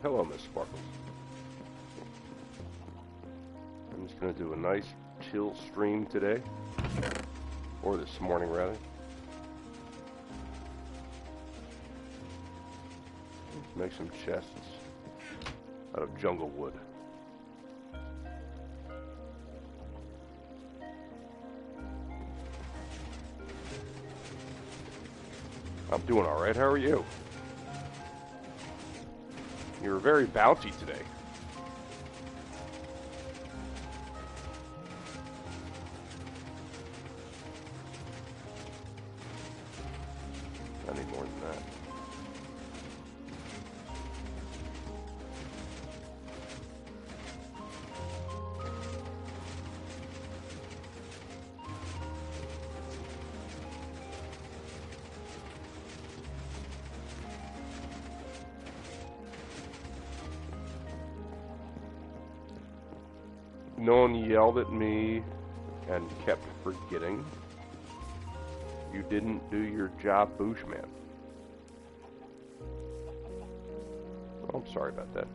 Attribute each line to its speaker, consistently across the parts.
Speaker 1: Hello, Miss Sparkles. I'm just going to do a nice chill stream today, or this morning rather. Let's make some chests out of jungle wood. I'm doing alright, how are you? You were very bouncy today. I need more than that. No one yelled at me and kept forgetting. You didn't do your job, Bushman. Oh, I'm sorry about that.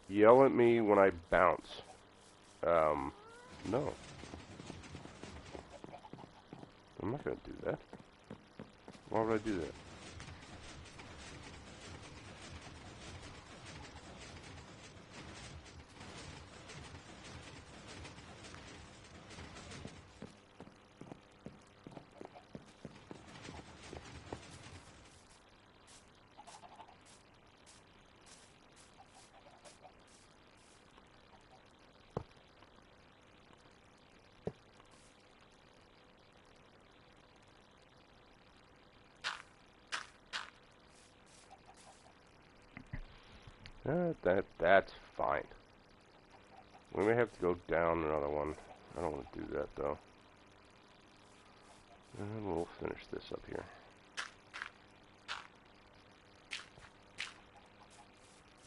Speaker 1: Yell at me when I bounce. No. I'm not going to do that. Why would I do that? That's fine. We may have to go down another one. I don't want to do that though. And we'll finish this up here.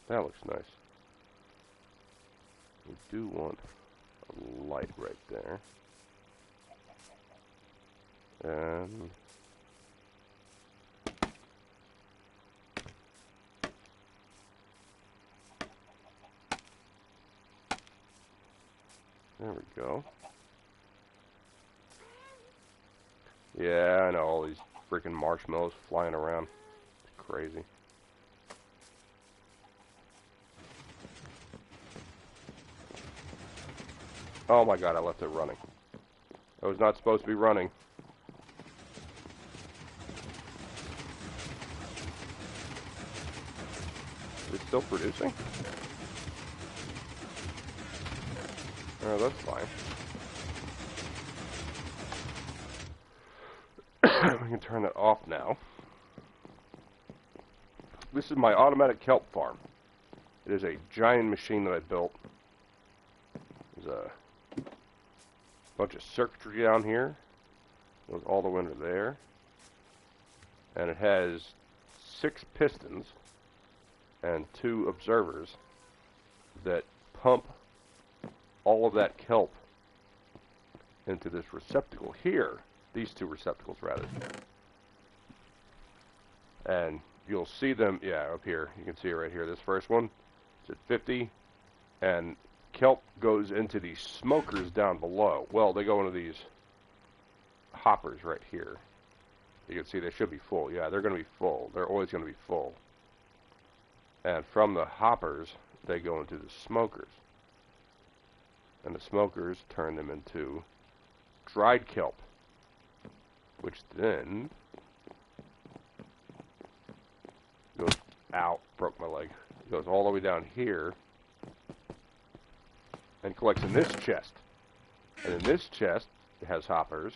Speaker 1: That looks nice. We do want a light right there. And there we go. Yeah, I know, all these freaking marshmallows flying around. It's crazy. Oh my god, I left it running. I was not supposed to be running. Is it still producing? Oh, that's fine. We can turn that off now. This is my automatic kelp farm. It is a giant machine that I built. There's a bunch of circuitry down here. Goes all the way under there. And it has 6 pistons and 2 observers that pump all of that kelp into this receptacle here. These 2 receptacles, rather. And you'll see them, yeah, up here. You can see it right here. This first one is at 50. And kelp goes into these smokers down below. Well, they go into these hoppers right here. You can see they should be full. Yeah, they're going to be full. They're always going to be full. And from the hoppers, they go into the smokers. And the smokers turn them into dried kelp, which then goes out. Broke my leg. Goes all the way down here and collects in this chest. And in this chest, it has hoppers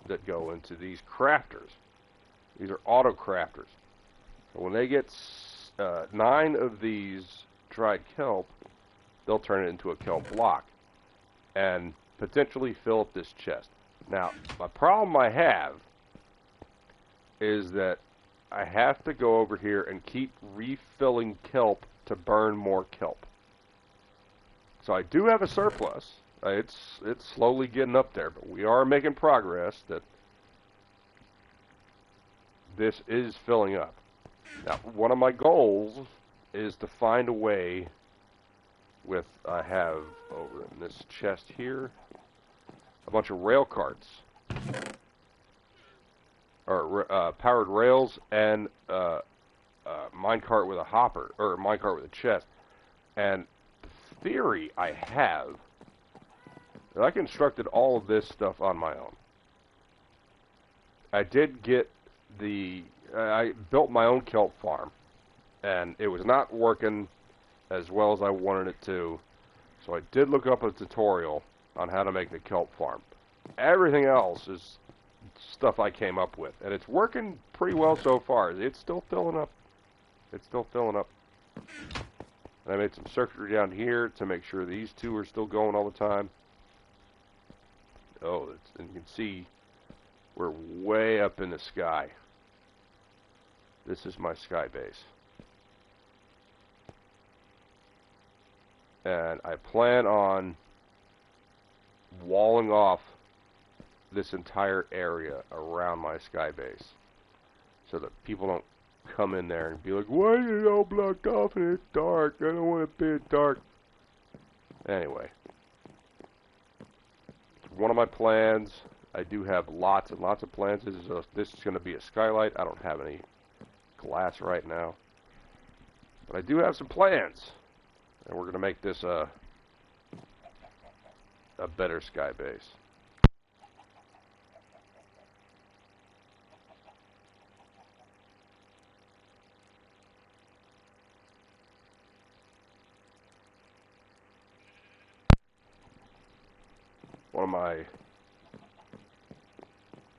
Speaker 1: that go into these crafters. These are auto crafters. So when they get 9 of these dried kelp, they'll turn it into a kelp block and potentially fill up this chest. Now, my problem I have is that I have to go over here and keep refilling kelp to burn more kelp. So I do have a surplus. It's slowly getting up there, but we are making progress that this is filling up. Now, one of my goals is to find a way with, I have over in this chest here, a bunch of rail carts, or powered rails, and minecart with a hopper, or minecart with a chest. And the theory I have, that I constructed all of this stuff on my own. I did get I built my own kelp farm, and it was not working as well as I wanted it to, so I did look up a tutorial on how to make the kelp farm. Everything else is stuff I came up with, and it's working pretty well so far. It's still filling up. It's still filling up. And I made some circuitry down here to make sure these 2 are still going all the time. Oh, and you can see we're way up in the sky. This is my sky base. And I plan on walling off this entire area around my sky base so that people don't come in there and be like, why is it all blocked off and it's dark? I don't want to be in dark. Anyway, one of my plans, I do have lots and lots of plans. This is going to be a skylight. I don't have any glass right now, but I do have some plans, and we're going to make this a better sky base. One of my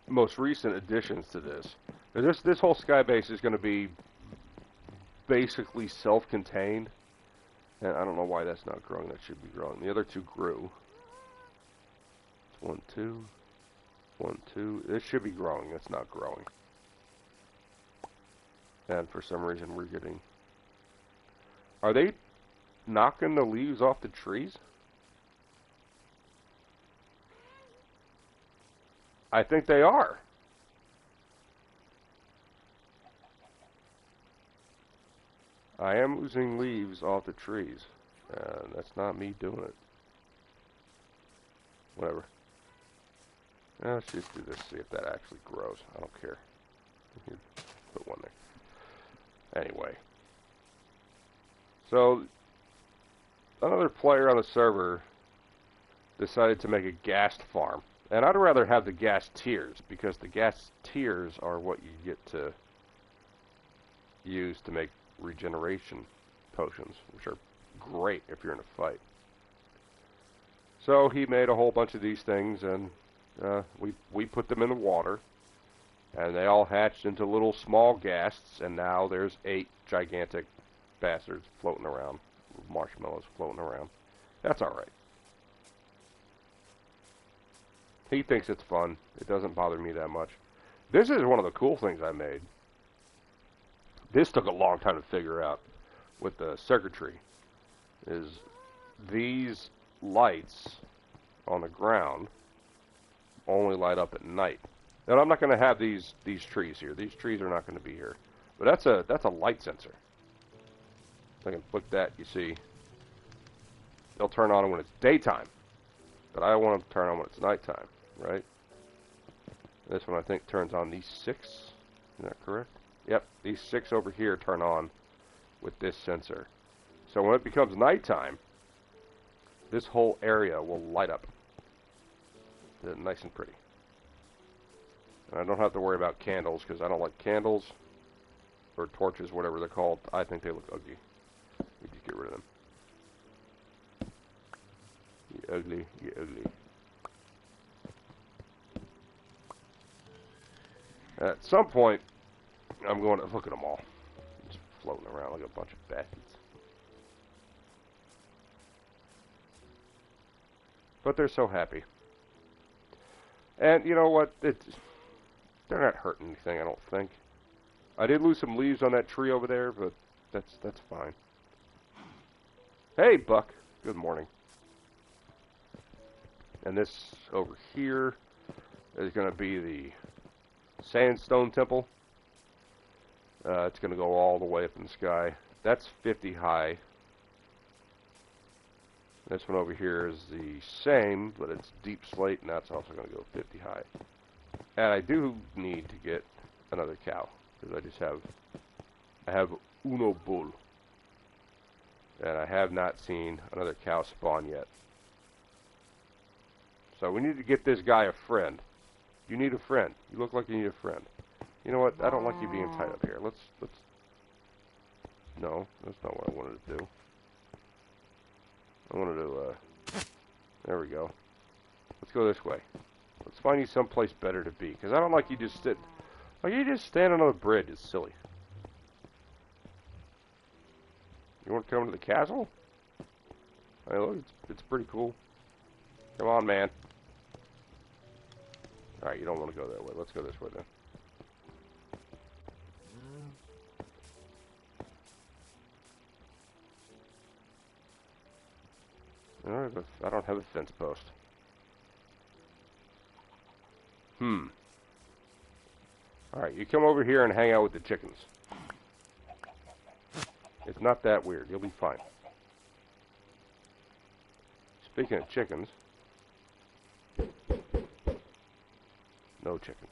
Speaker 1: most recent additions to this. This whole sky base is going to be basically self-contained, and I don't know why that's not growing. That should be growing. The other 2 grew. It's 1, 2, 1, 2. This should be growing. It's not growing, and for some reason we're getting. Are they knocking the leaves off the trees? I think they are. I am losing leaves off the trees. That's not me doing it. Whatever. Let's just do this, see if that actually grows. I don't care. Put one there. Anyway. So, another player on the server decided to make a ghast farm. And I'd rather have the ghast tears, because the ghast tears are what you get to use to make regeneration potions, which are great if you're in a fight. So he made a whole bunch of these things, and we put them in the water, and they all hatched into little small ghasts, and now there's 8 gigantic bastards floating around, marshmallows floating around. That's alright. He thinks it's fun. It doesn't bother me that much. This is one of the cool things I made. This took a long time to figure out with the circuitry. Is these lights on the ground only light up at night. Now I'm not going to have these trees here. These trees are not going to be here. But that's a light sensor. If I can flick that, you see, they'll turn on when it's daytime. But I want them to turn on when it's nighttime, right? This one I think turns on these 6. Is that correct? Yep, these 6 over here turn on with this sensor. So when it becomes nighttime, this whole area will light up. Nice and pretty. And I don't have to worry about candles because I don't like candles or torches, whatever they're called. I think they look ugly. We just get rid of them. You ugly, you ugly. At some point, I'm going to look at them all. Just floating around like a bunch of bastards. But they're so happy. And you know what? They're not hurting anything, I don't think. I did lose some leaves on that tree over there, but that's fine. Hey, Buck. Good morning. And this over here is going to be the sandstone temple. It's going to go all the way up in the sky. That's 50 high. This one over here is the same, but it's deep slate, and that's also going to go 50 high. And I do need to get another cow, because I have uno bull. And I have not seen another cow spawn yet. So we need to get this guy a friend. You need a friend. You look like you need a friend. You know what? I don't like you being tied up here. Let's. No, that's not what I wanted to do. I wanted to, there we go. Let's go this way. Let's find you someplace better to be. Because I don't like you just sit. Like you just stand on a bridge. It's silly. You want to come to the castle? Hey, look, it's pretty cool. Come on, man. Alright, you don't want to go that way. Let's go this way then. Alright, but I don't have a fence post. Alright, you come over here and hang out with the chickens. It's not that weird. You'll be fine. Speaking of chickens. No chickens.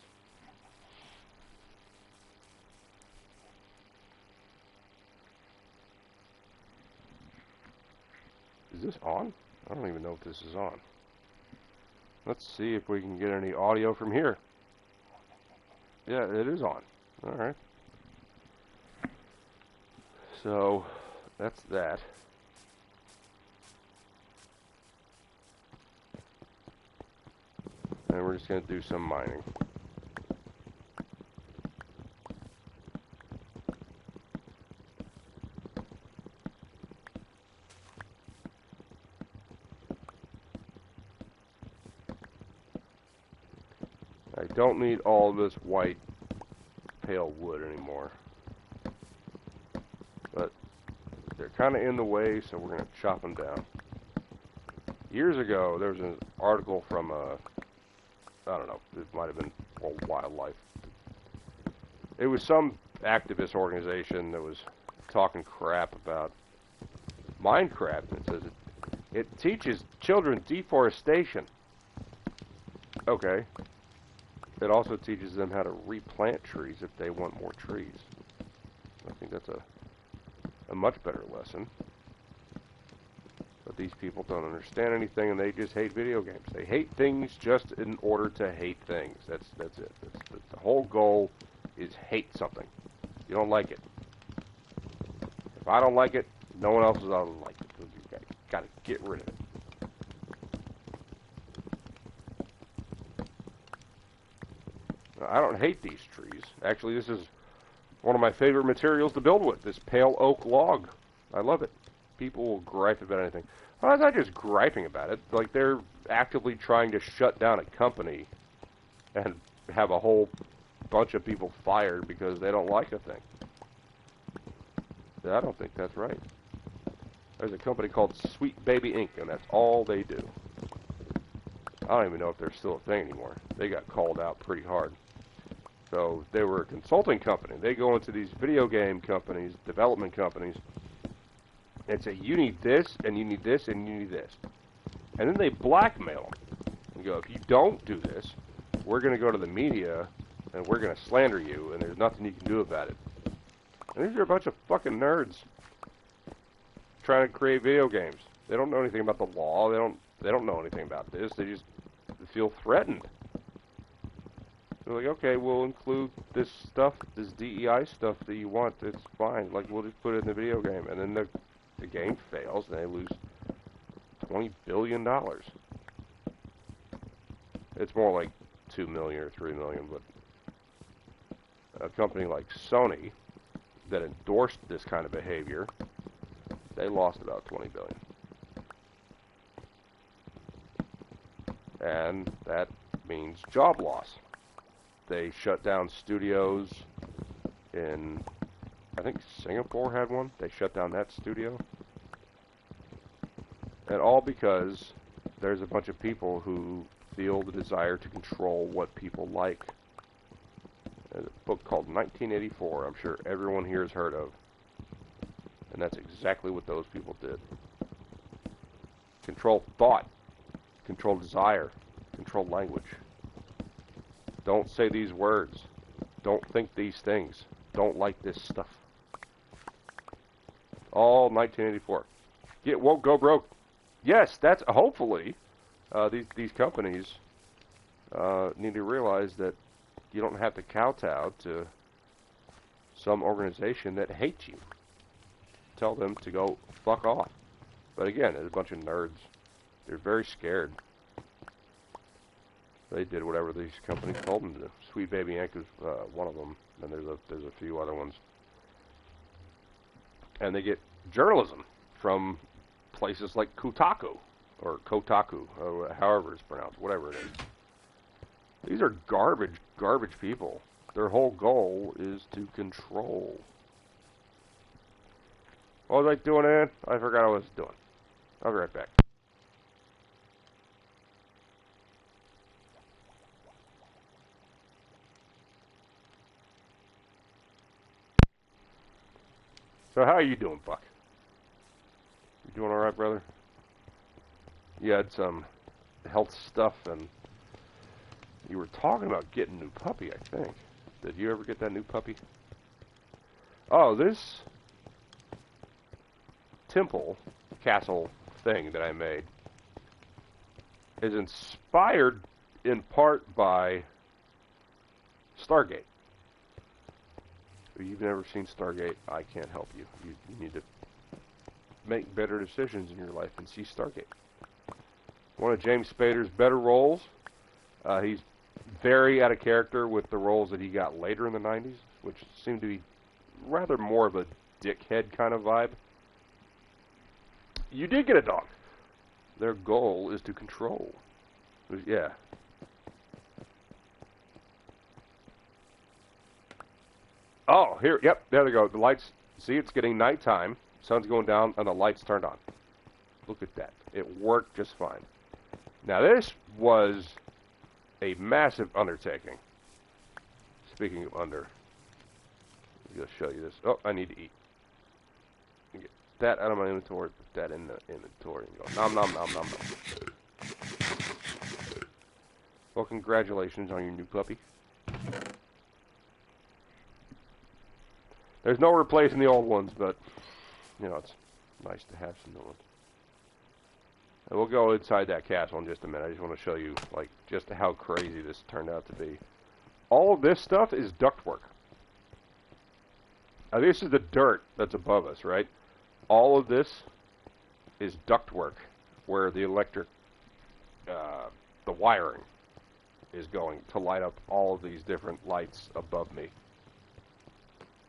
Speaker 1: Is this on? I don't even know if this is on. Let's see if we can get any audio from here. Yeah, it is on. Alright. So, that's that. And we're just going to do some mining. I don't need all this white pale wood anymore. But they're kind of in the way, so we're going to chop them down. Years ago, there was an article from, I don't know, it might have been World Wildlife. It was some activist organization that was talking crap about Minecraft. And it says it teaches children deforestation. Okay. It also teaches them how to replant trees if they want more trees. I think that's a much better lesson. But these people don't understand anything, and they just hate video games. They hate things just in order to hate things. That's it. That's the whole goal is hate something. You don't like it. If I don't like it, no one else is going to like it. You got to get rid of it. I don't hate these trees. Actually, this is one of my favorite materials to build with, this pale oak log. I love it. People will gripe about anything. Well, it's not just griping about it. Like, they're actively trying to shut down a company and have a whole bunch of people fired because they don't like a thing. I don't think that's right. There's a company called Sweet Baby Inc., and that's all they do. I don't even know if they're still a thing anymore. They got called out pretty hard. So they were a consulting company. They go into these video game companies, development companies, and say, you need this, and you need this, and you need this. And then they blackmail them. And go, if you don't do this, we're going to go to the media, and we're going to slander you, and there's nothing you can do about it. And these are a bunch of fucking nerds trying to create video games. They don't know anything about the law. They don't know anything about this. They just feel threatened. They're like, okay, we'll include this stuff, this DEI stuff that you want. It's fine. Like, we'll just put it in the video game. And then the game fails, and they lose $20 billion. It's more like $2 million or $3 million, but a company like Sony that endorsed this kind of behavior, they lost about $20 billion. And that means job loss. They shut down studios in, I think Singapore had one. They shut down that studio. And all because there's a bunch of people who feel the desire to control what people like. There's a book called 1984, I'm sure everyone here has heard of. And that's exactly what those people did. Control thought, control desire, control language. Don't say these words. Don't think these things. Don't like this stuff. All 1984. Get woke, go broke. Yes, that's hopefully these companies need to realize that you don't have to kowtow to some organization that hates you. Tell them to go fuck off. But again, there's a bunch of nerds. They're very scared. They did whatever these companies told them to do. Sweet Baby Inc. is one of them, and there's a few other ones. And they get journalism from places like Kotaku, or Kotaku, or however it's pronounced, whatever it is. These are garbage people. Their whole goal is to control. What was I doing, Ann? I forgot what I was doing. I'll be right back. So how are you doing, Buck? You doing all right, brother? You had some health stuff, and you were talking about getting a new puppy, I think. Did you ever get that new puppy? Oh, this temple castle thing that I made is inspired in part by Stargate. If you've never seen Stargate, I can't help you. You need to make better decisions in your life and see Stargate. One of James Spader's better roles. He's very out of character with the roles that he got later in the 90s, which seemed to be rather more of a dickhead kind of vibe. You did get a dog. Their goal is to control. Yeah. Oh, here, yep, there they go. The lights, see, it's getting nighttime. Sun's going down, and the lights turned on. Look at that. It worked just fine. Now, this was a massive undertaking. Speaking of under, I'm going to show you this. Oh, I need to eat. Get that out of my inventory, put that in the inventory, and go nom nom nom nom nom. Well, congratulations on your new puppy. There's no replacing the old ones, but, you know, it's nice to have some new ones. And we'll go inside that castle in just a minute. I just want to show you, like, just how crazy this turned out to be. All of this stuff is ductwork. Now, this is the dirt that's above us, right? All of this is ductwork, where the electric, the wiring is going to light up all of these different lights above me.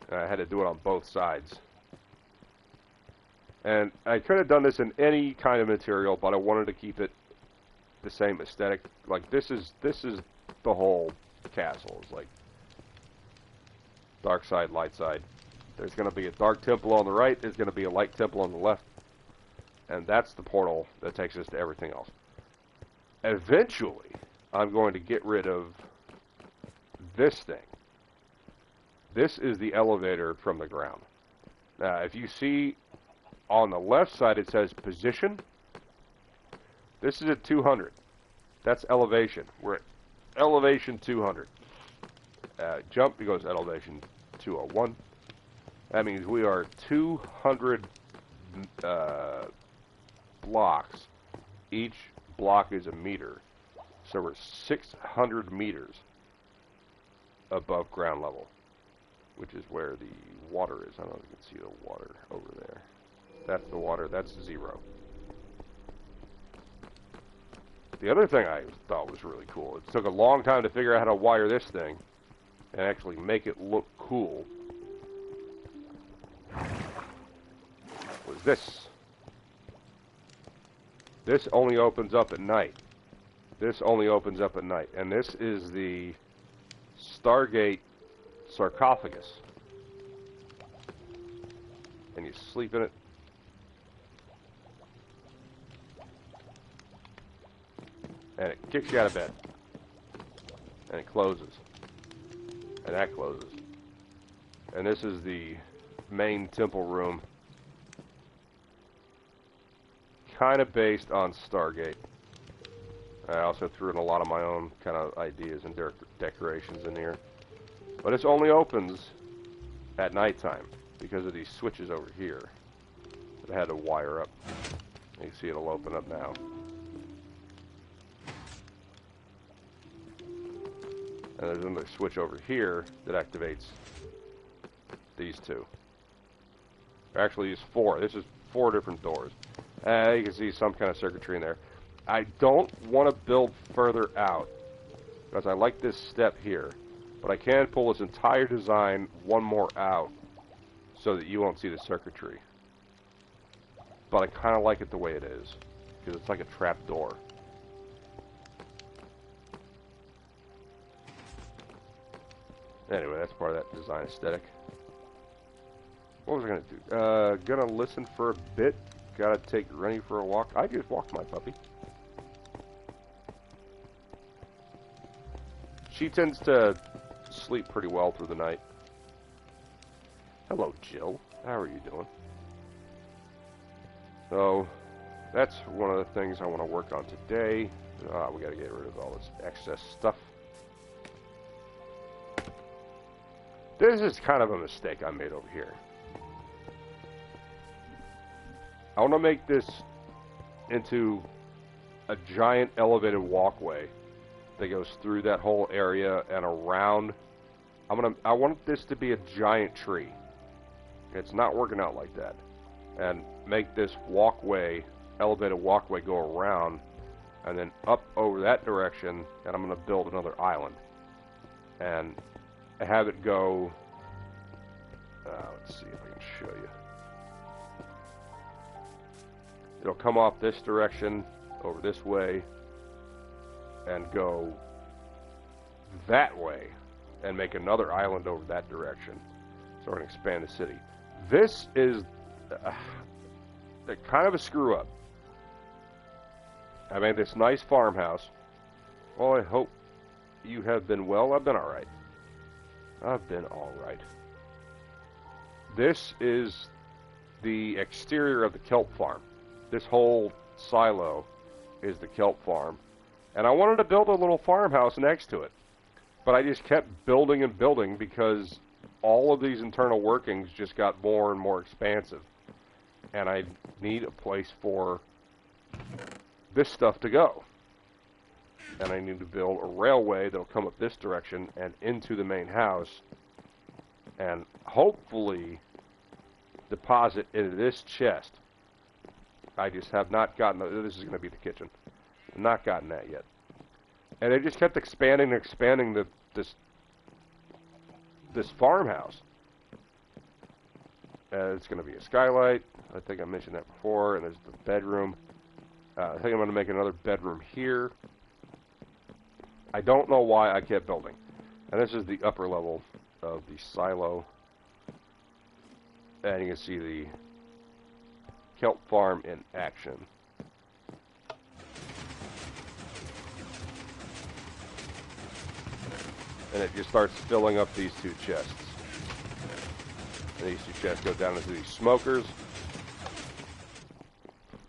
Speaker 1: And I had to do it on both sides. And I could have done this in any kind of material, but I wanted to keep it the same aesthetic. Like this is the whole castle. It's like dark side, light side. There's going to be a dark temple on the right. There's going to be a light temple on the left. And that's the portal that takes us to everything else. Eventually, I'm going to get rid of this thing. This is the elevator from the ground. Now, if you see on the left side, it says position. This is at 200. That's elevation. We're at elevation 200. Jump, it goes elevation 201. That means we are 200 blocks. Each block is a meter. So we're 600 meters above ground level, which is where the water is. I don't know if you can see the water over there. That's the water. That's 0. The other thing I thought was really cool, it took a long time to figure out how to wire this thing and actually make it look cool, was this. This only opens up at night. This only opens up at night. And this is the Stargate sarcophagus. And you sleep in it. And it kicks you out of bed. And it closes. And that closes. And this is the main temple room. Kind of based on Stargate. I also threw in a lot of my own kind of ideas and decorations in here. But this only opens at nighttime because of these switches over here that I had to wire up. You can see it'll open up now. And there's another switch over here that activates these two. Actually, it's 4. This is 4 different doors. You can see some kind of circuitry in there. I don't want to build further out because I like this step here. But I can pull this entire design one more out so that you won't see the circuitry. But I kind of like it the way it is because it's like a trap door. Anyway, that's part of that design aesthetic. What was I going to do? Gonna listen for a bit. Gotta take Rennie for a walk. I just walked my puppy. She tends to sleep pretty well through the night. Hello, Jill. How are you doing? So, that's one of the things I want to work on today. We gotta get rid of all this excess stuff. This is kind of a mistake I made over here. I want to make this into a giant elevated walkway that goes through that whole area and around. I want this to be a giant tree. It's not working out like that. And make this walkway, elevated walkway, go around and then up over that direction, and I'm going to build another island. And have it go, let's see if I can show you. It'll come off this direction, over this way, and go that way, and make another island over that direction. So we're going to expand the city. This is kind of a screw up. I made this nice farmhouse. Well, I hope you have been well. I've been alright. I've been alright. This is the exterior of the kelp farm. This whole silo is the kelp farm. And I wanted to build a little farmhouse next to it. But I just kept building and building because all of these internal workings just got more and more expansive. And I need a place for this stuff to go. And I need to build a railway that'll come up this direction and into the main house. And hopefully deposit into this chest. I just have not gotten, this is going to be the kitchen. I've not gotten that yet. And it just kept expanding and expanding this farmhouse. It's going to be a skylight. I think I mentioned that before. And there's the bedroom. I think I'm going to make another bedroom here. I don't know why I kept building. And this is the upper level of the silo. And you can see the kelp farm in action. And it just starts filling up these two chests. And these two chests go down into these smokers.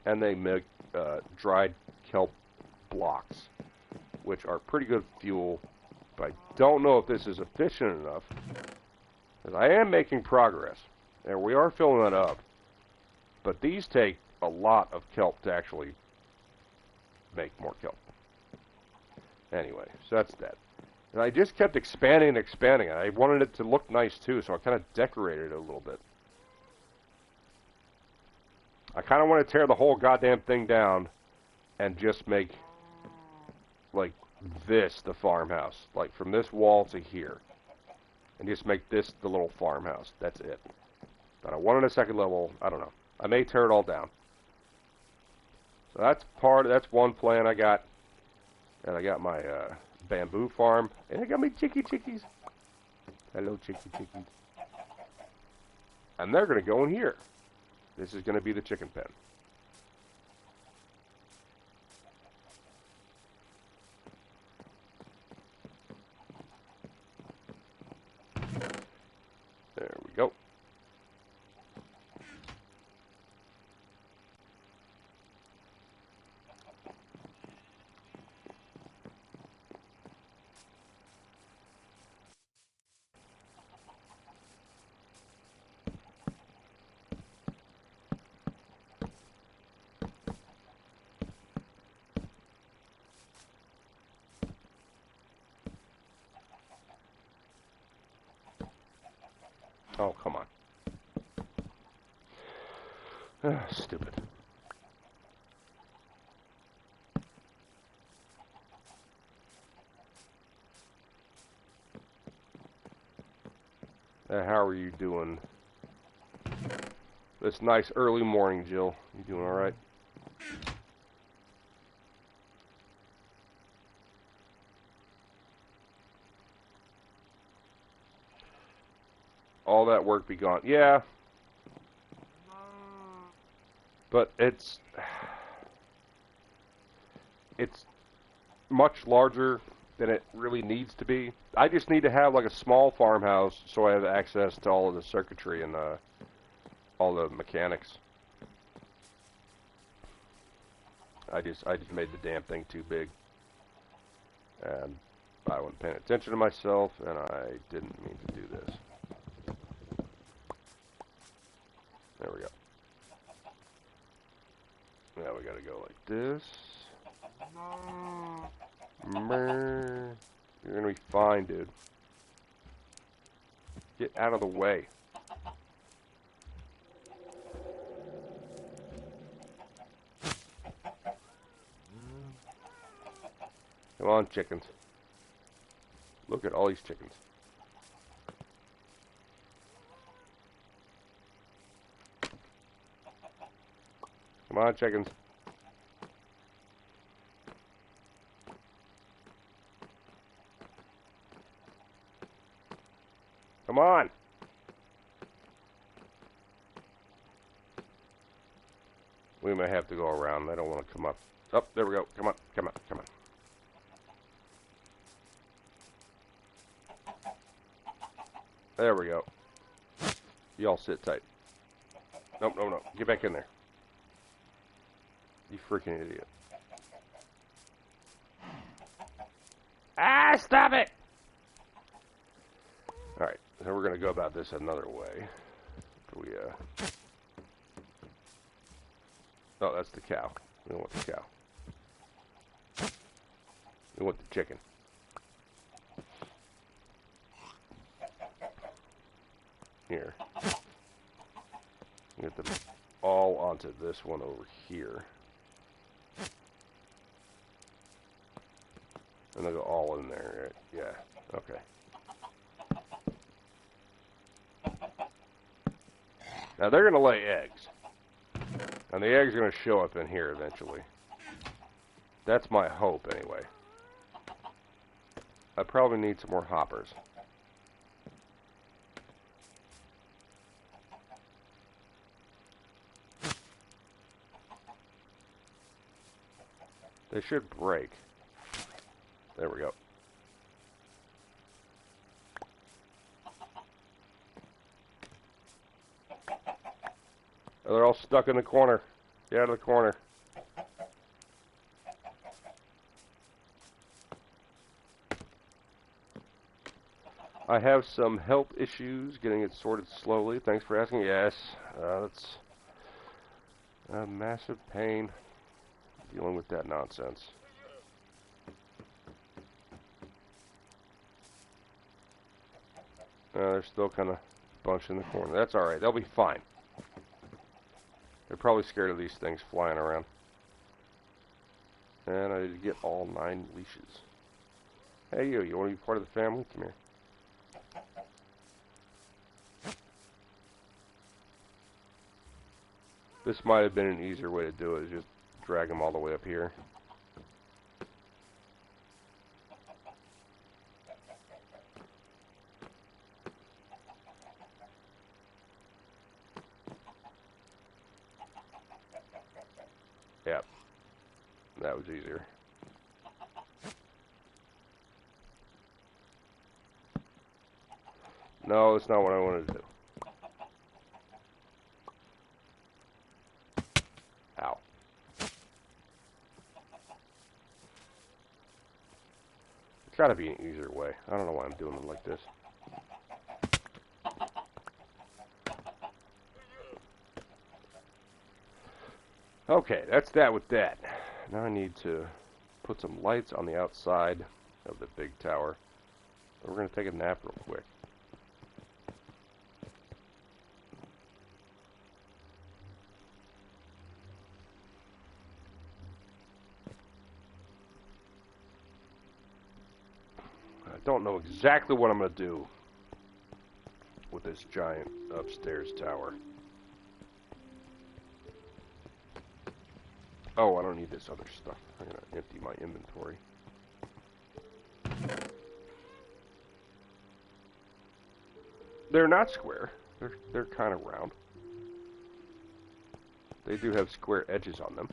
Speaker 1: And they make dried kelp blocks, which are pretty good fuel. But I don't know if this is efficient enough, because I am making progress. And we are filling that up. But these take a lot of kelp to actually make more kelp. Anyway, so that's that. And I just kept expanding and expanding it. I wanted it to look nice too, so I kind of decorated it a little bit. I kind of want to tear the whole goddamn thing down and just make, like, this the farmhouse. Like, from this wall to here. And just make this the little farmhouse. That's it. But I wanted a second level. I don't know. I may tear it all down. So that's one plan I got. And I got my bamboo farm. And I got my chickies. Hello, chickies. And they're going to go in here. This is going to be the chicken pen. There we go. Oh, come on. Stupid. How are you doing this nice early morning, Jill? You doing all right? All that work be gone. Yeah. But it's much larger than it really needs to be. I just need to have like a small farmhouse so I have access to all of the circuitry and all the mechanics. I just made the damn thing too big. And I wasn't paying attention to myself, and I didn't mean to do this. There we go. Now we gotta go like this. You're gonna be fine, dude. Get out of the way. Come on, chickens. Look at all these chickens. Come on, chickens. Come on. We may have to go around. They don't want to come up. Oh, there we go. Come on, come on, come on. There we go. Y'all sit tight. Nope, no, no. Get back in there. You freaking idiot. Ah, stop it! Alright, so we're going to go about this another way. Oh, that's the cow. We don't want the cow. We want the chicken. Here. Get them all onto this one over here. And they'll go all in there, right? Yeah, okay. Now they're going to lay eggs. And the eggs are going to show up in here eventually. That's my hope, anyway. I probably need some more hoppers. They should break. There we go. Oh, they're all stuck in the corner. Get out of the corner. I have some health issues getting it sorted slowly. Thanks for asking. Yes, that's a massive pain dealing with that nonsense. They're still kind of bunched in the corner. That's alright. They'll be fine. They're probably scared of these things flying around. And I need to get all 9 leashes. Hey, you want to be part of the family? Come here. This might have been an easier way to do it, is just drag them all the way up here. Yep, that was easier. No, that's not what I wanted to do. Ow. There's gotta be an easier way. I don't know why I'm doing it like this. Okay, that's that with that. Now I need to put some lights on the outside of the big tower. We're going to take a nap real quick. I don't know exactly what I'm going to do with this giant upstairs tower. Oh, I don't need this other stuff. I'm going to empty my inventory. They're not square. They're kind of round. They do have square edges on them.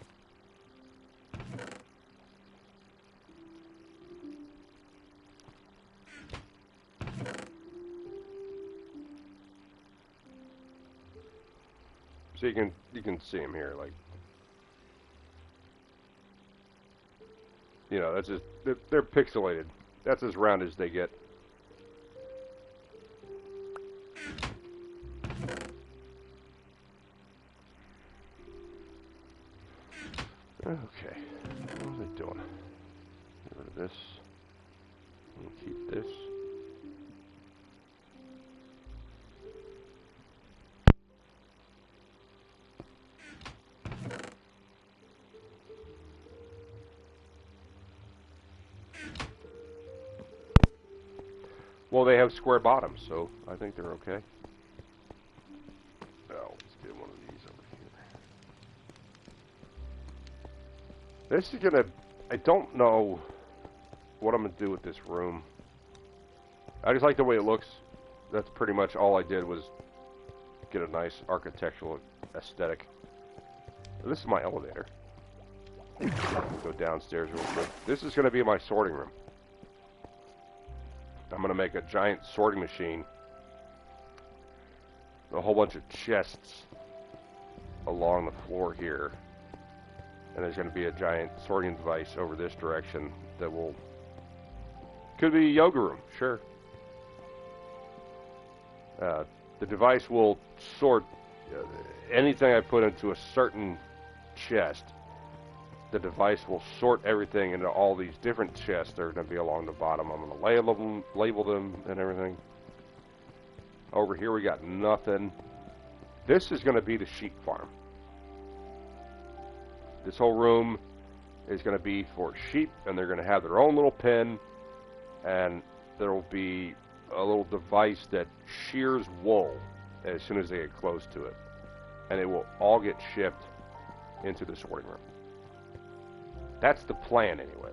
Speaker 1: So you can see them here, like, you know, that's just they're pixelated. That's as round as they get. Okay, what are they doing? Get rid of this. And keep this. Well, they have square bottoms, so I think they're okay. Oh, let's get one of these over here. This is gonna... I don't know what I'm gonna do with this room. I just like the way it looks. That's pretty much all I did, was get a nice architectural aesthetic. This is my elevator. Go downstairs real quick. This is gonna be my sorting room. I'm going to make a giant sorting machine. A whole bunch of chests along the floor here. And there's going to be a giant sorting device over this direction that will... Could be a yoga room, sure. The device will sort anything I put into a certain chest. The device will sort everything into all these different chests that are going to be along the bottom. I'm going to label them and everything. Over here we got nothing. This is going to be the sheep farm. This whole room is going to be for sheep, and they're going to have their own little pen, and there will be a little device that shears wool as soon as they get close to it. and it will all get shipped into the sorting room. That's the plan anyway.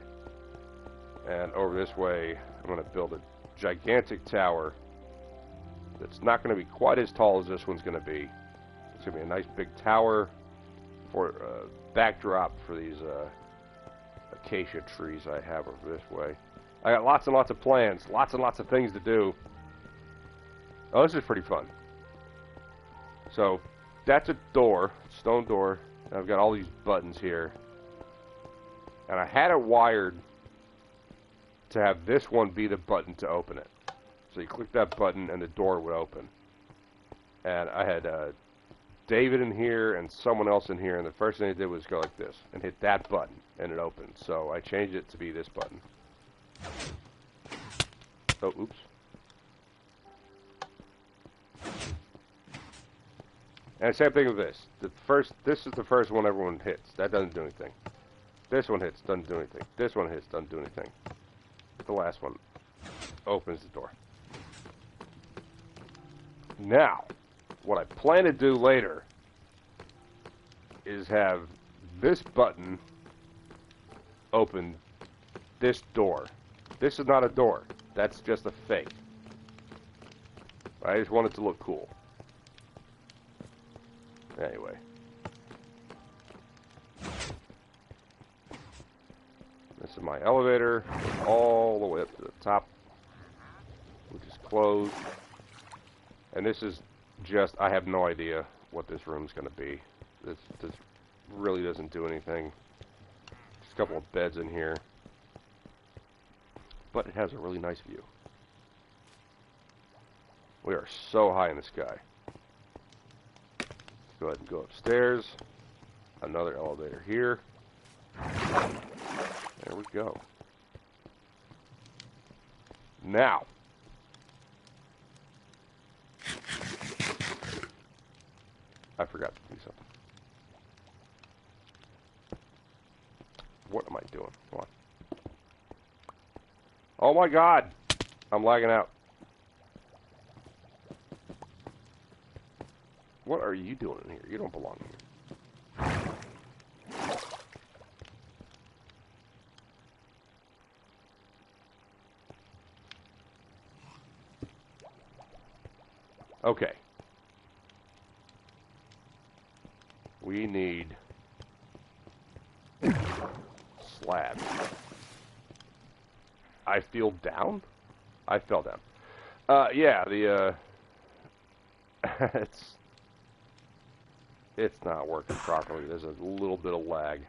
Speaker 1: And over this way, I'm going to build a gigantic tower that's not going to be quite as tall as this one's going to be. It's going to be a nice big tower for a backdrop for these acacia trees I have over this way. I got lots and lots of plans, lots and lots of things to do. Oh, this is pretty fun. So, that's a door, stone door. And I've got all these buttons here. And I had it wired to have this one be the button to open it. So you click that button and the door would open. And I had David in here and someone else in here, and the first thing they did was go like this and hit that button and it opened. So I changed it to be this button. Oh, oops. And same thing with this. This is the first one everyone hits. That doesn't do anything. This one hits, doesn't do anything. This one hits, doesn't do anything. The last one opens the door. Now, what I plan to do later is have this button open this door. This is not a door. That's just a fake. I just want it to look cool. Anyway. This is my elevator, all the way up to the top, which is closed. And this is just, I have no idea what this room's going to be. This really doesn't do anything. Just a couple of beds in here. But it has a really nice view. We are so high in the sky. Let's go ahead and go upstairs. Another elevator here. There we go. Now, I forgot to do something. What am I doing? Come on. Oh my God! I'm lagging out. What are you doing in here? You don't belong here. Okay. We need slabs. I feel down? I fell down. Yeah, the, it's not working properly. There's a little bit of lag,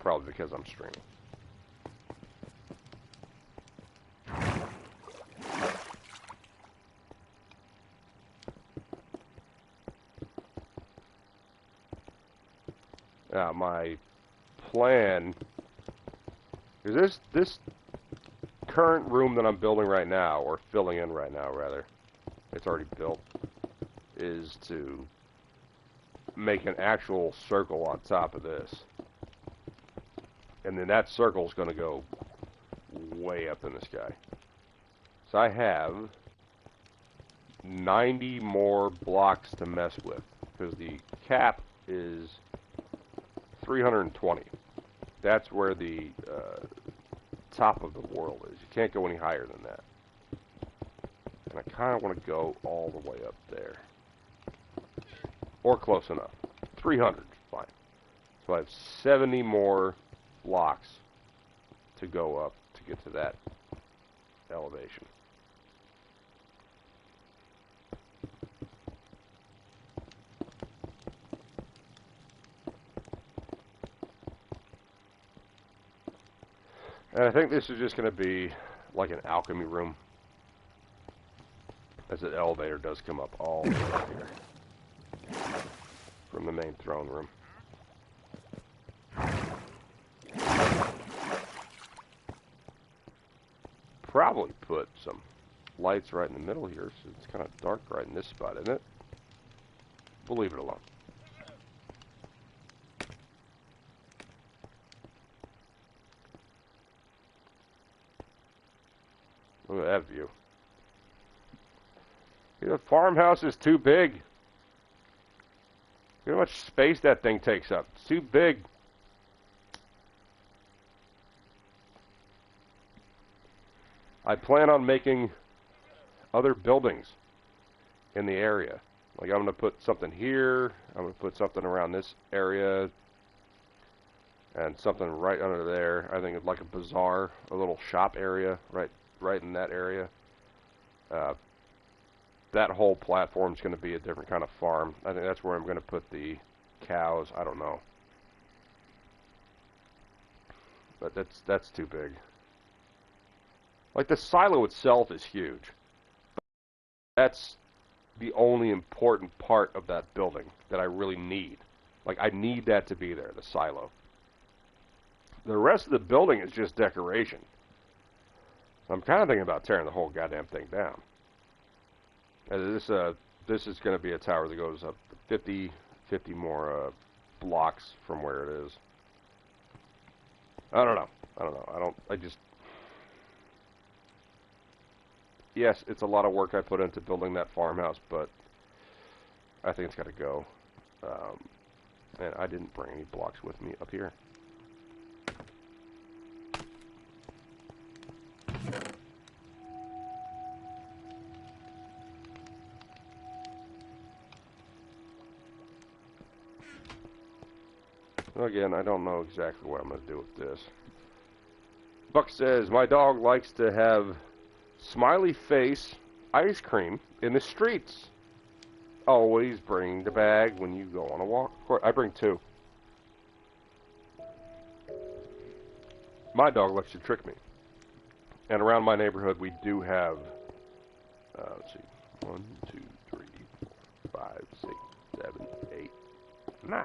Speaker 1: probably because I'm streaming. My plan is this current room that I'm building right now, or filling in right now, rather, it's already built, is to make an actual circle on top of this. And then that circle is going to go way up in the sky. So I have 90 more blocks to mess with, because the cap is 320. That's where the top of the world is. You can't go any higher than that. And I kind of want to go all the way up there. Or close enough. 300 is fine. So I have 70 more blocks to go up to get to that elevation. And I think this is just going to be like an alchemy room, as the elevator does come up all the way up here from the main throne room. Probably put some lights right in the middle here, so it's kind of dark right in this spot, isn't it? We'll leave it alone. Look at that view. The farmhouse is too big. Look how much space that thing takes up. It's too big. I plan on making other buildings in the area. Like, I'm going to put something here. I'm going to put something around this area. And something right under there. I think it's like a bazaar, a little shop area right in that area. That whole platform is going to be a different kind of farm. I think that's where I'm going to put the cows. I don't know. But that's too big. Like, the silo itself is huge. That's the only important part of that building that I really need. Like, I need that to be there, the silo. The rest of the building is just decoration. I'm kind of thinking about tearing the whole goddamn thing down. This is going to be a tower that goes up 50 more blocks from where it is. I don't know. Yes, it's a lot of work I put into building that farmhouse, but I think it's got to go. And I didn't bring any blocks with me up here. Again, I don't know exactly what I'm going to do with this. Buck says, my dog likes to have smiley face ice cream in the streets. Always bring the bag when you go on a walk. I bring 2. My dog likes to trick me. And around my neighborhood, we do have, let's see, 1, 2, 3, 4, 5, 6, 7, 8, 9.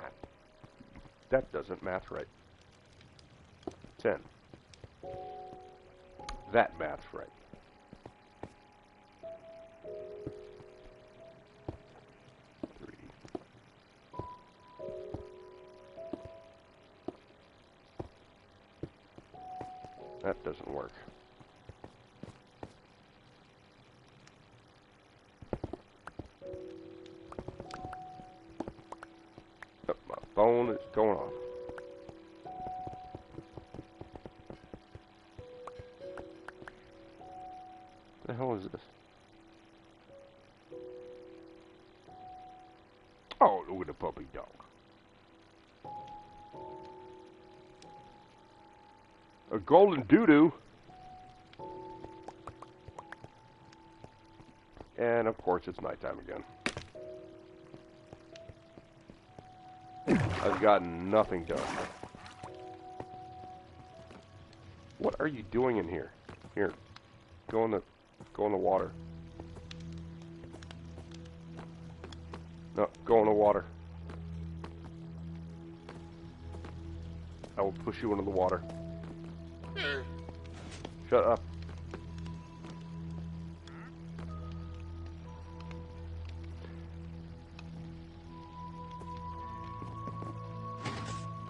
Speaker 1: That doesn't math right. 10. That math's right. That doesn't work. Oh, my phone is going off. What the hell is this? Oh, look at the puppy dog. A golden doo-doo. And of course it's nighttime again. I've gotten nothing done. What are you doing in here? Here, go in the water. No, go in the water. I will push you into the water. Shut up.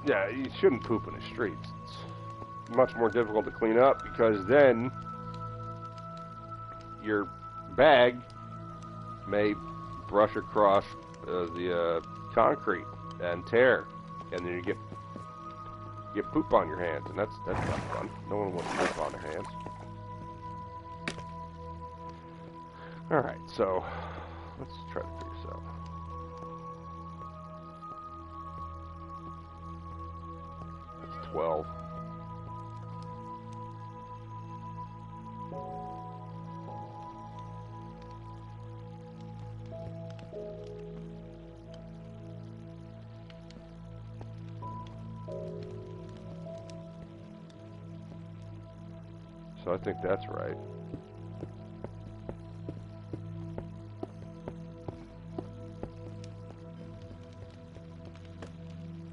Speaker 1: Yeah, you shouldn't poop in the streets. It's much more difficult to clean up because then your bag may brush across the concrete and tear, and then you get poop on your hands, and that's not fun. No one wants poop on their hands. Alright, so let's try to figure this out. That's 12. So I think that's right.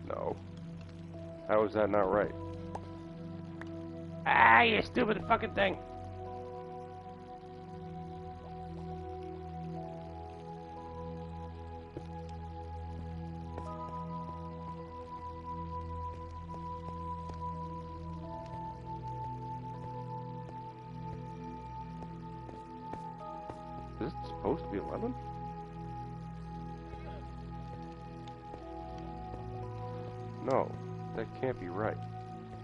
Speaker 1: No. How is that not right? Ah, you stupid fucking thing! Is it supposed to be 11? No, that can't be right.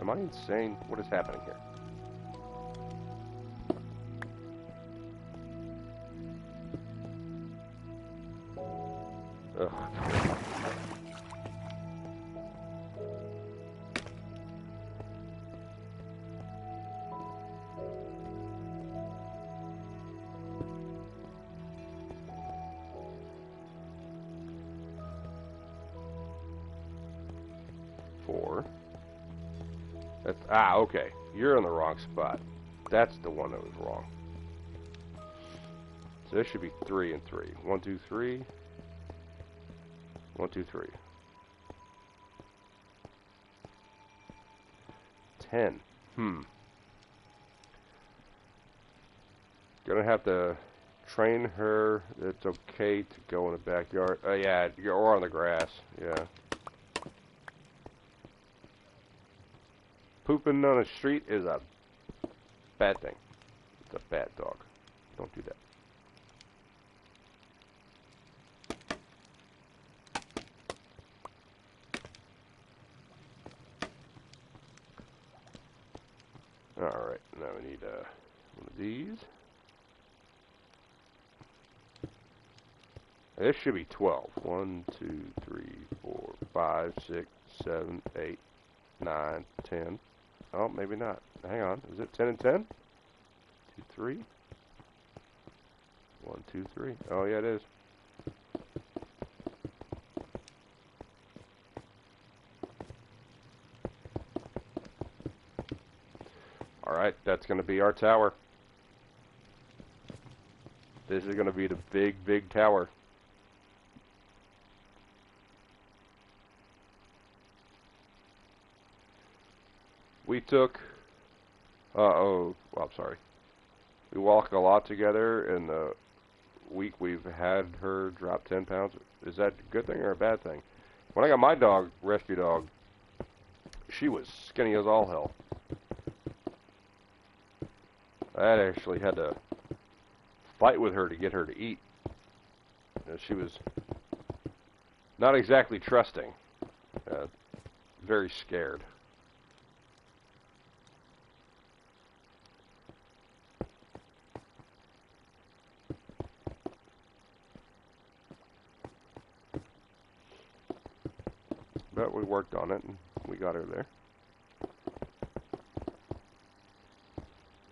Speaker 1: Am I insane? What is happening here? Ugh. Four. That's, okay. You're in the wrong spot. That's the one that was wrong. So this should be 3 and 3. 1, 2, 3. 1, 2, 3. 10. Gonna have to train her. It's okay to go in the backyard. Yeah, or on the grass. Yeah. Pooping on the street is a bad thing. It's a bad dog. Don't do that. Alright, now we need one of these. This should be 12. 1, 2, 3, 4, 5, 6, 7, 8, 9, 10. Oh, maybe not. Hang on. Is it 10 and 10? 2, 3. 1, 2, 3. Oh, yeah, it is. Alright, that's going to be our tower. This is going to be the big, big tower. We took, I'm sorry. We walk a lot together, and the week we've had her drop 10 pounds. Is that a good thing or a bad thing? When I got my dog, rescue dog, she was skinny as all hell. I actually had to fight with her to get her to eat. She was not exactly trusting, very scared. But we worked on it, and we got her there.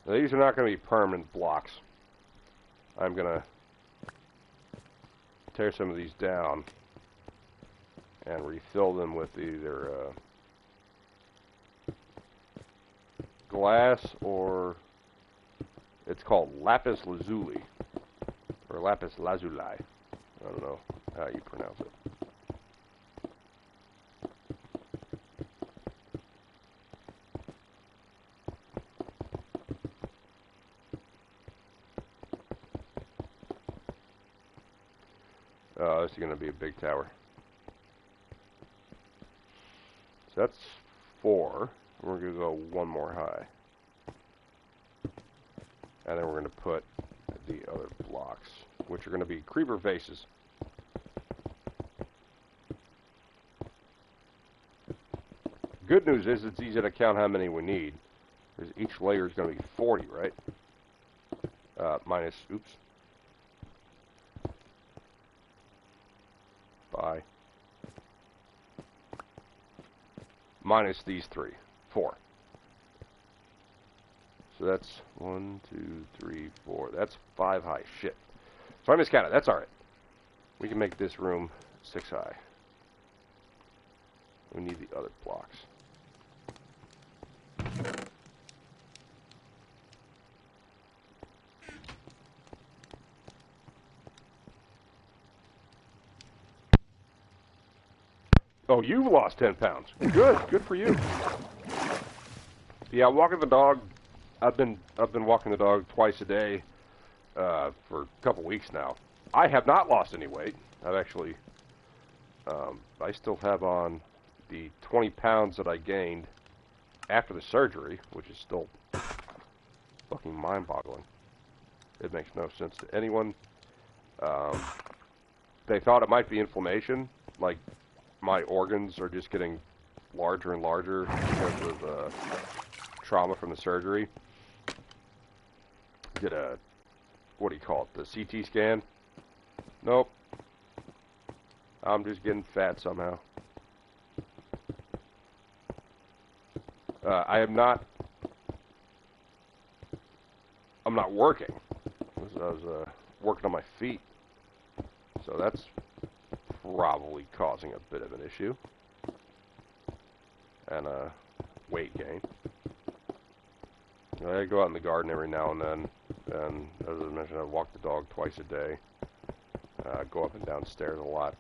Speaker 1: Now, these are not going to be permanent blocks. I'm going to tear some of these down and refill them with either glass or it's called lapis lazuli or lapis lazuli. I don't know how you pronounce it. This is going to be a big tower. So that's 4. We're going to go one more high. And then we're going to put the other blocks, which are going to be creeper faces. Good news is it's easy to count how many we need, because each layer is going to be 40, right? Minus, oops. By minus these 3, 4. So that's 1, 2, 3, 4. That's 5 high. Shit. So I miscounted. That's alright. We can make this room 6 high. We need the other blocks. Oh, you've lost 10 pounds. Good. Good for you. Yeah, walking the dog. I've been walking the dog twice a day for a couple weeks now. I have not lost any weight. I've actually, I still have on the 20 pounds that I gained after the surgery, which is still fucking mind-boggling. It makes no sense to anyone. They thought it might be inflammation, like my organs are just getting larger and larger because of trauma from the surgery. Get a, what do you call it, the CT scan? Nope. I'm just getting fat somehow. I'm not working. I was working on my feet. So that's probably causing a bit of an issue. And weight gain. I go out in the garden every now and then. And as I mentioned, I walk the dog twice a day. Go up and down stairs a lot.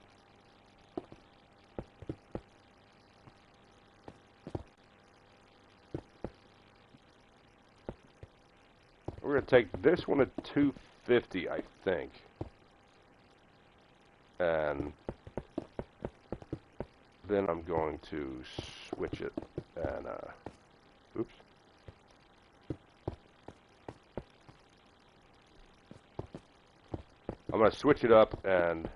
Speaker 1: We're going to take this one at 250, I think. And then I'm going to switch it and, oops. I'm going to switch it up and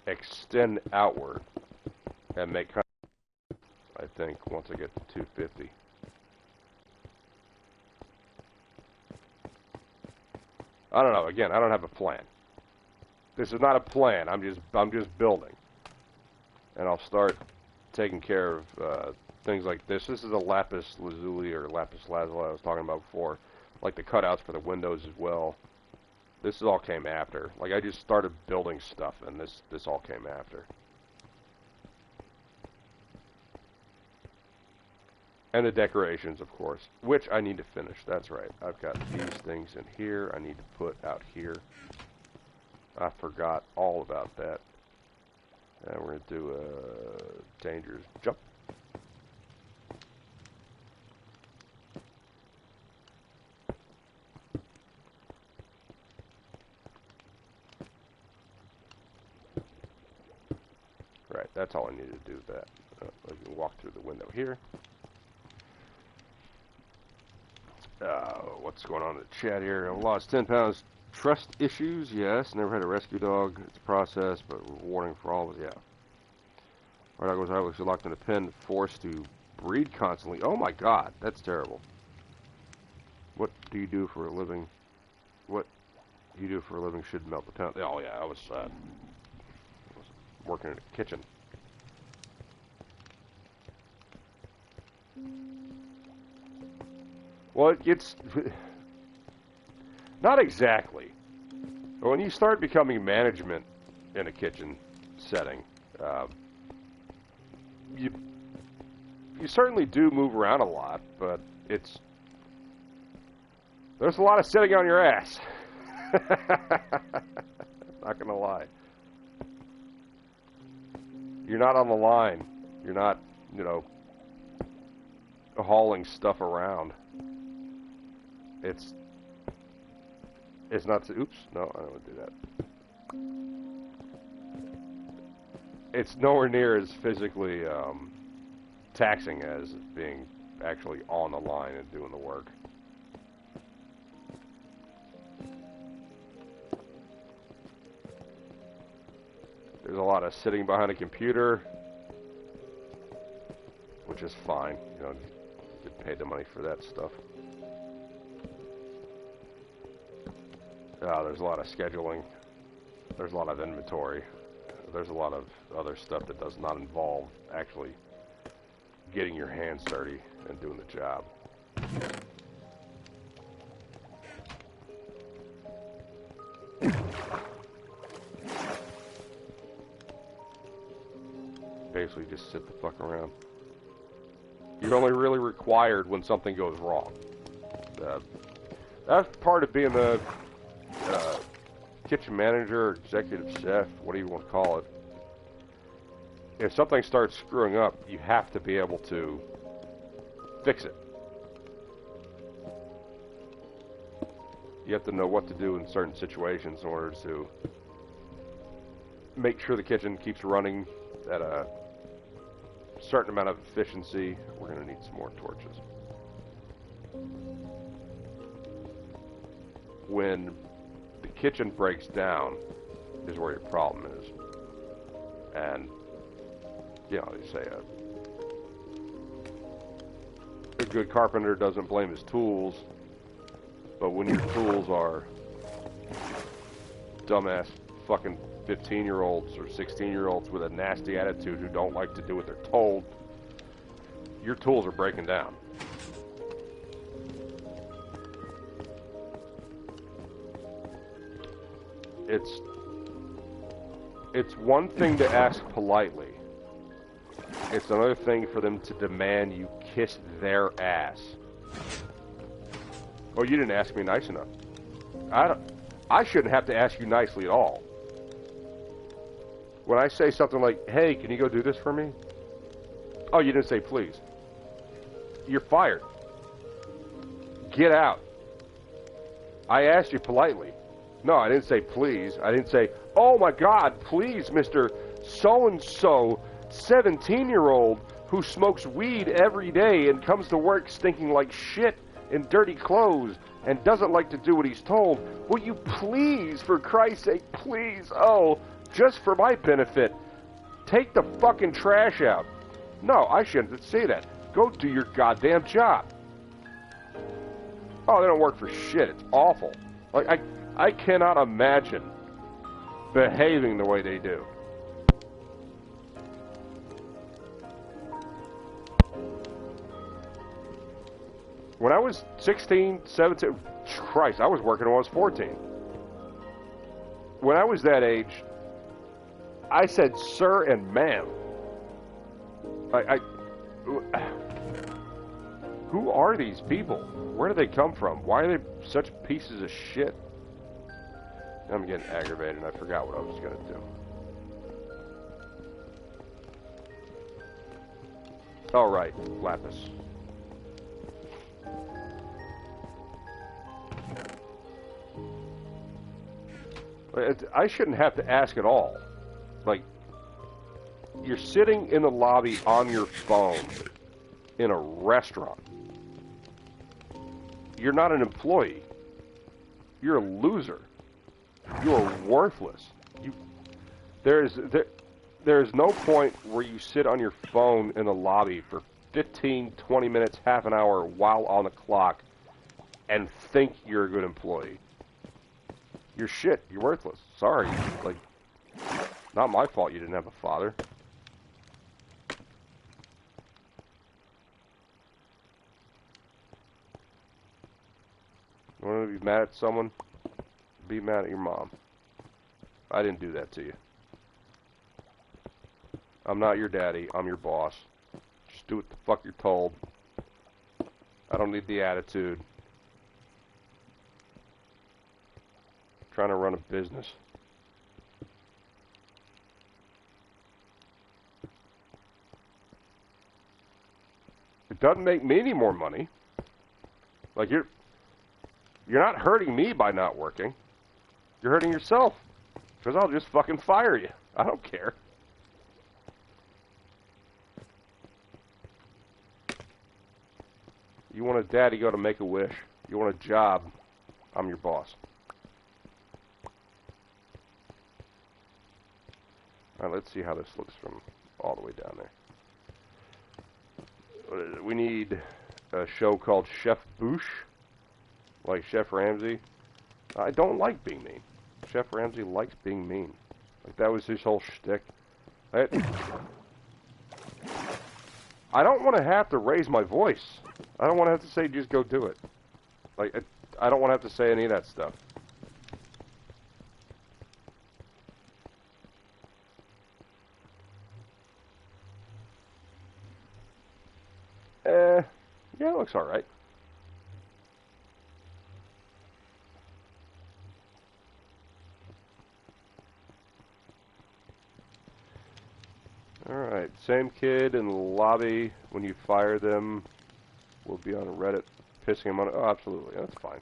Speaker 1: extend outward and make kind of, I think, once I get to 250. I don't know. Again, I don't have a plan. This is not a plan. I'm just building. And I'll start taking care of things like this. This is a lapis lazuli or lapis lazuli I was talking about before. Like the cutouts for the windows as well. This all came after. Like I just started building stuff and this all came after. And the decorations, of course, which I need to finish. That's right. I've got these things in here I need to put out here. I forgot all about that. And we're going to do a dangerous jump. Right, that's all I needed to do with that. I can walk through the window here. What's going on in the chat here? I lost 10 pounds. Trust issues? Yes. Never had a rescue dog. It's a process, but rewarding for all of us. Yeah. Our dog was obviously locked in a pen, forced to breed constantly. Oh my God, that's terrible. What do you do for a living? What you do for a living should melt the town. Oh yeah, I was working in a kitchen. Well, it gets... Not exactly. But when you start becoming management in a kitchen setting, you certainly do move around a lot, but there's a lot of sitting on your ass. Not gonna lie. You're not on the line. You're not, you know, hauling stuff around. It's not, oops, no, I don't want to do that. It's nowhere near as physically taxing as being actually on the line and doing the work. There's a lot of sitting behind a computer, which is fine. You know, you get paid the money for that stuff. There's a lot of scheduling. There's a lot of inventory. There's a lot of other stuff that does not involve actually getting your hands dirty and doing the job. Basically just sit the fuck around. You're only really required when something goes wrong. That's part of being the kitchen manager or executive chef, what do you want to call it. If something starts screwing up, you have to be able to fix it. You have to know what to do in certain situations in order to make sure the kitchen keeps running at a certain amount of efficiency. We're going to need some more torches. When the kitchen breaks down is where your problem is. And You know, they say a good carpenter doesn't blame his tools, but when your tools are dumbass fucking 15-year-olds or 16-year-olds with a nasty attitude who don't like to do what they're told, your tools are breaking down. It's one thing to ask politely. It's another thing for them to demand you kiss their ass. Oh, you didn't ask me nice enough. I shouldn't have to ask you nicely at all. When I say something like, hey, can you go do this for me? Oh, you didn't say please. You're fired. Get out. I asked you politely. No, I didn't say please. I didn't say, oh my God, please, Mr. So-and-so, 17-year-old who smokes weed every day and comes to work stinking like shit in dirty clothes and doesn't like to do what he's told. Will you please, for Christ's sake, please, oh, just for my benefit, take the fucking trash out. No, I shouldn't say that. Go do your goddamn job. Oh, they don't work for shit. It's awful. Like, I cannot imagine behaving the way they do. When I was 16, 17, Christ, I was working when I was 14. When I was that age, I said sir and ma'am. Who are these people? Where do they come from? Why are they such pieces of shit? I'm getting aggravated and I forgot what I was going to do. All right, Lapis. I shouldn't have to ask at all. Like, you're sitting in the lobby on your phone in a restaurant. You're not an employee. You're a loser. You are worthless. There is no point where you sit on your phone in the lobby for 15, 20 minutes, half an hour while on the clock and think you're a good employee. You're shit. You're worthless. Sorry. Like, not my fault you didn't have a father. You want to be mad at someone? Be mad at your mom. I didn't do that to you. I'm not your daddy. I'm your boss. Just do what the fuck you're told. I don't need the attitude. I'm trying to run a business. It doesn't make me any more money. Like, you're not hurting me by not working. You're hurting yourself. Because I'll just fucking fire you. I don't care. You want a daddy, go to Make-A-Wish. You want a job, I'm your boss. Alright, let's see how this looks from all the way down there. We need a show called Chef Bouche. Like Chef Ramsay. I don't like being mean. Chef Ramsay likes being mean. Like, that was his whole shtick. I don't want to have to raise my voice. I don't want to have to say, just go do it. Like, I don't want to have to say any of that stuff. Yeah, it looks alright. Alright, same kid in the lobby. When you fire them, we'll be on Reddit pissing him on it. Oh, absolutely, that's fine.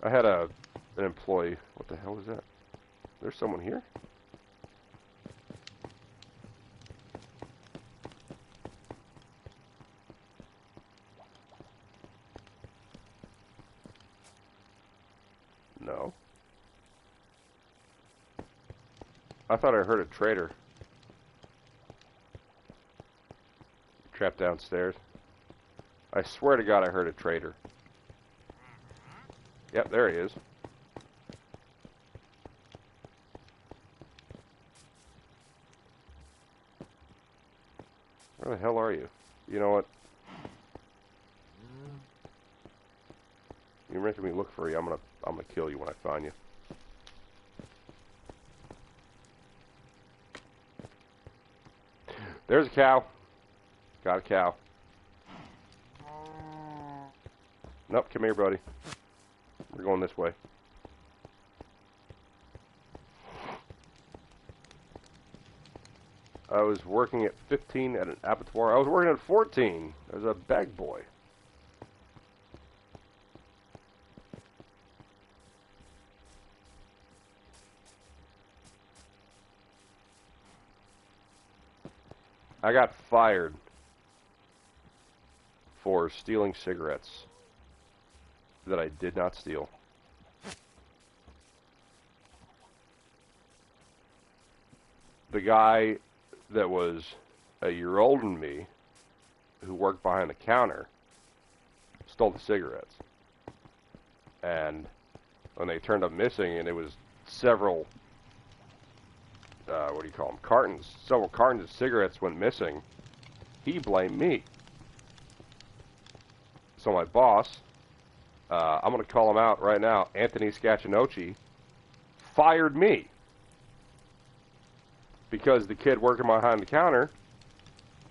Speaker 1: I had an employee. What the hell was that? There's someone here? No. I thought I heard a traitor. Trapped downstairs. I swear to God I heard a traitor. Yep, there he is. Where the hell are you? You know what? You're making me look for you. I'm gonna kill you when I find you. There's a cow. Got a cow. Nope, come here, buddy. We're going this way. I was working at 15 at an abattoir. I was working at 14 as a bag boy. I got fired for stealing cigarettes that I did not steal. The guy that was a year older than me, who worked behind the counter, stole the cigarettes. And when they turned up missing, and it was several, what do you call them, cartons, several cartons of cigarettes went missing, he blamed me. So my boss, I'm going to call him out right now, Anthony Scacinoci, fired me. Because the kid working behind the counter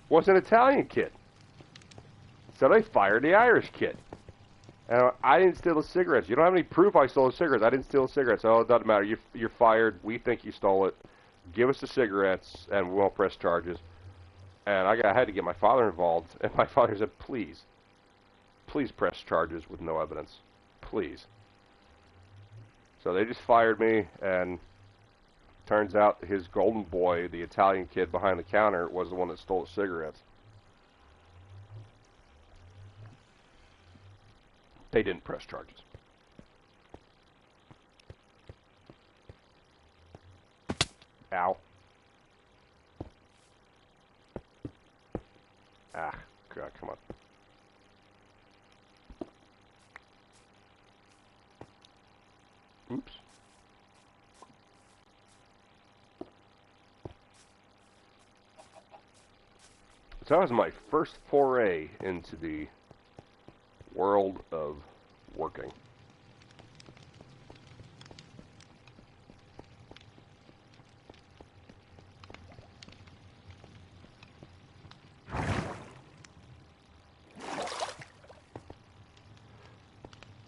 Speaker 1: was an Italian kid. So they fired the Irish kid. And I didn't steal the cigarettes. You don't have any proof I stole the cigarettes. I didn't steal the cigarettes. Oh, it doesn't matter. You're fired. We think you stole it. Give us the cigarettes, and we won't press charges. And I had to get my father involved. And my father said, please press charges with no evidence. Please. So they just fired me, and turns out his golden boy, the Italian kid behind the counter, was the one that stole the cigarettes. They didn't press charges. Ow. Ah, God, come on. Oops. So that was my first foray into the world of working.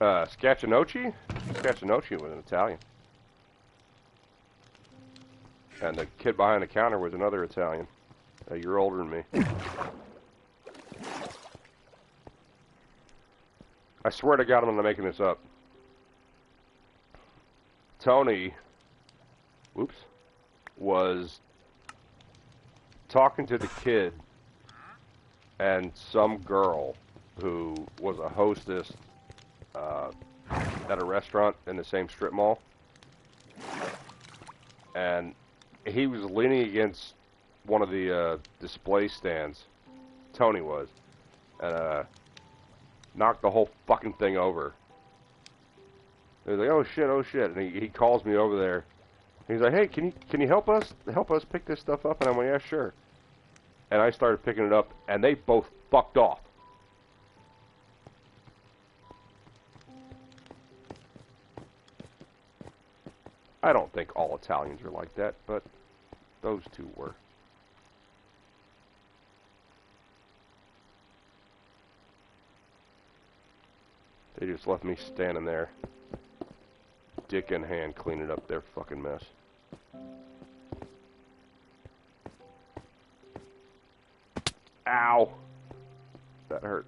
Speaker 1: Scacinoci? Scacinoci was an Italian. And the kid behind the counter was another Italian. A year older than me. I swear to God I'm not making this up. Tony, whoops, was talking to the kid and some girl who was a hostess at a restaurant in the same strip mall. And he was leaning against one of the display stands. Tony was. And knocked the whole fucking thing over. He was like, oh shit, and he calls me over there. He's like, hey, can you help us pick this stuff up? And I'm like, yeah, sure. And I started picking it up, and they both fucked off. I don't think all Italians are like that, but those two were. They just left me standing there, dick in hand, cleaning up their fucking mess. Ow! That hurt.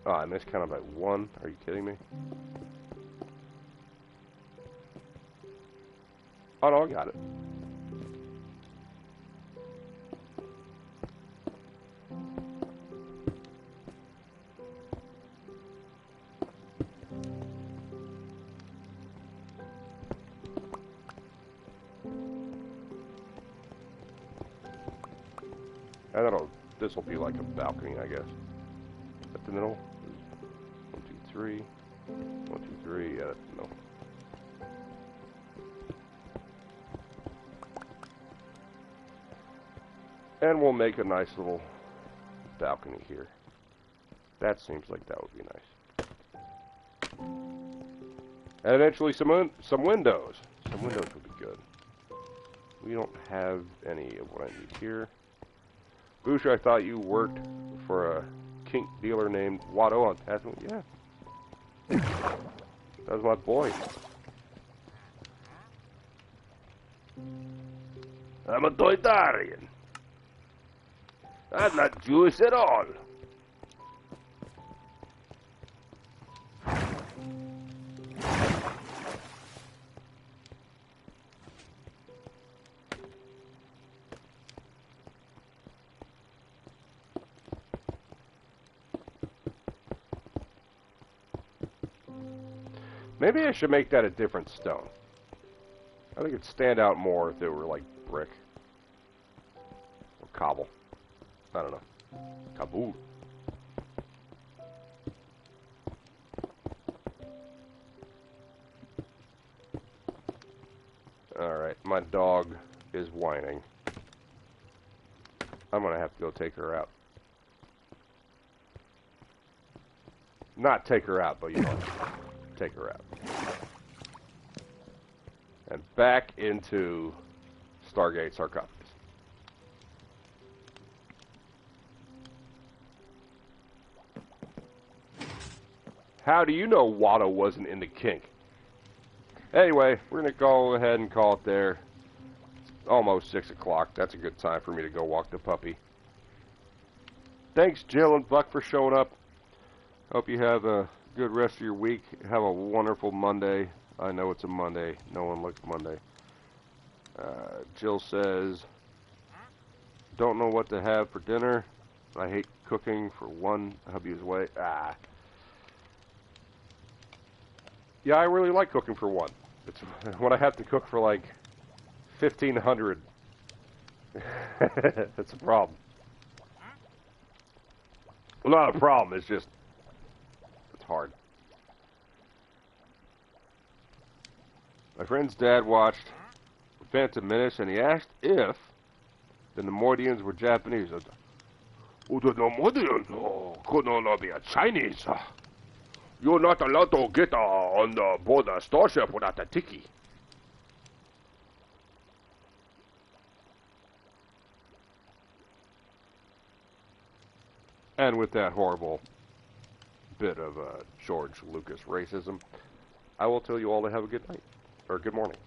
Speaker 1: Oh, I missed kind of by one. Are you kidding me? Oh no, I got it. I don't know. This will be like a balcony, I guess. At the middle. 1, 2, 3. 1, 2, 3. Yeah, that's the middle. And we'll make a nice little balcony here. That seems like that would be nice. And eventually some windows. Some windows would be good. We don't have any of what I need here. Boosh, I thought you worked for a kink dealer named Watto on Pathway. Yeah. That was my boy. I'm a Toydarian. I'm not Jewish at all. Maybe I should make that a different stone. I think it'd stand out more if it were like brick. Or cobble. I don't know. Kabul. Alright, my dog is whining. I'm gonna have to go take her out. Not take her out, but you know, take her out. And back into Stargate Sarcophagus. How do you know Watto wasn't in the kink? Anyway, we're going to go ahead and call it there. It's almost 6 o'clock. That's a good time for me to go walk the puppy. Thanks, Jill and Buck, for showing up. Hope you have a good rest of your week. Have a wonderful Monday. I know it's a Monday. No one likes Monday. Jill says, don't know what to have for dinner. I hate cooking for one hubby's way. Yeah, I really like cooking for one. It's when I have to cook for like 1,500. That's a problem. Well, not a problem. It's just it's hard. My friend's dad watched Phantom Menace, and he asked if the Nemoidians were Japanese. Oh, the Nemoidians could not be a Chinese. You're not allowed to get on the board a starship without a tiki. And with that horrible bit of George Lucas racism, I will tell you all to have a good night, or good morning.